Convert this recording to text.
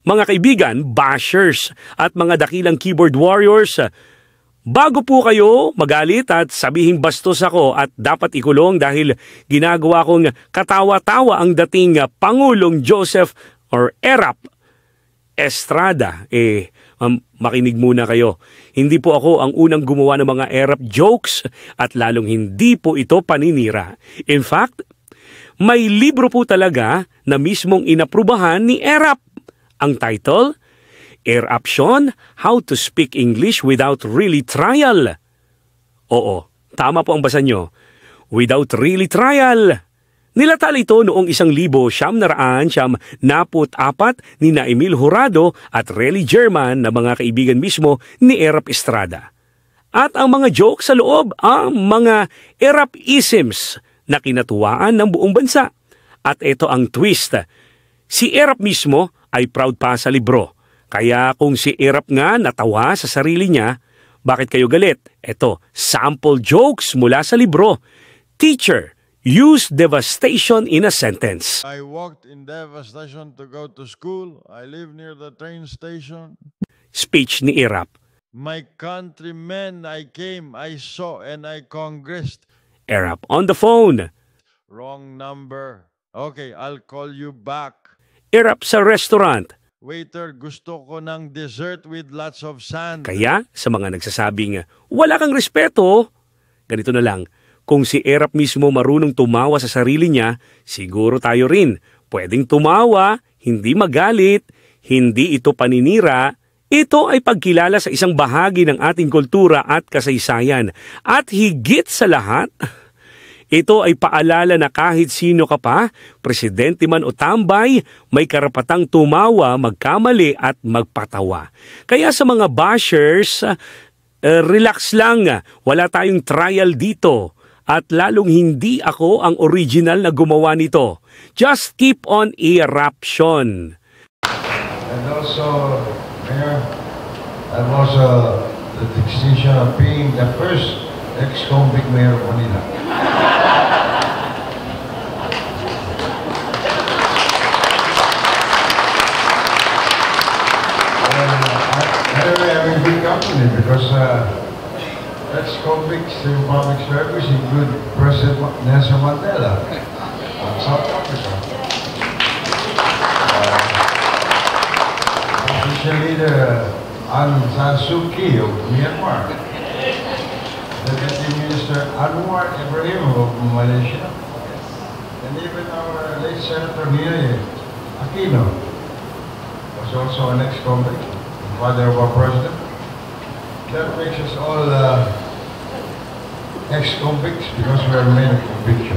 Mga kaibigan, bashers at mga dakilang keyboard warriors, bago po kayo magalit at sabihing bastos ako at dapat ikulong dahil ginagawa kong katawa-tawa ang dating Pangulong Joseph or Erap Estrada, makinig muna kayo. Hindi po ako ang unang gumawa ng mga Erap jokes at lalong hindi po ito paninira. In fact, may libro po talaga na mismong inaprubahan ni Erap. Ang title, Eraption, How to Speak English Without Really Trial. Oo, tama po ang basa nyo. Without really trial. Nilatala ito noong 1994 ni na Emil Jurado at Relly German na mga kaibigan mismo ni Erap Estrada. At ang mga joke sa loob, ang mga Erapisms na kinatuwaan ng buong bansa. At ito ang twist. Si Erap mismo ay proud pa sa libro. Kaya kung si Erap nga natawa sa sarili niya, bakit kayo galit? Ito, sample jokes mula sa libro. Teacher, use devastation in a sentence. I walked in devastation to go to school. I live near the train station. Speech ni Erap. My countrymen, I came, I saw, and I congressed. Erap on the phone. Wrong number. Okay, I'll call you back. Erap sa restaurant. Waiter, gusto ko ng dessert with lots of sand. Kaya sa mga nagsasabing wala kang respeto, ganito na lang. Kung si Erap mismo marunong tumawa sa sarili niya, siguro tayo rin. Pwedeng tumawa, hindi magalit, hindi ito paninira. Ito ay pagkilala sa isang bahagi ng ating kultura at kasaysayan. At higit sa lahat, ito ay paalala na kahit sino ka pa, presidente man o tambay, may karapatang tumawa, magkamali at magpatawa. Kaya sa mga bashers, relax lang, wala tayong trial dito. At lalong hindi ako ang original na gumawa nito. Just keep on eruption. And also, Mayor, I'm also the distinction of being the first ex-convict mayor of Manila. Anyway, I'm in good company because ex-convicts in public service include President Nelson Mandela of South Africa. Official leader Aung San Suu Kyi of Myanmar. Deputy Minister Anwar Ibrahim of Malaysia. And even our late Senator Ninoy Aquino was also an ex-convict, father of our president. That makes us all ex-convicts because we are men of conviction.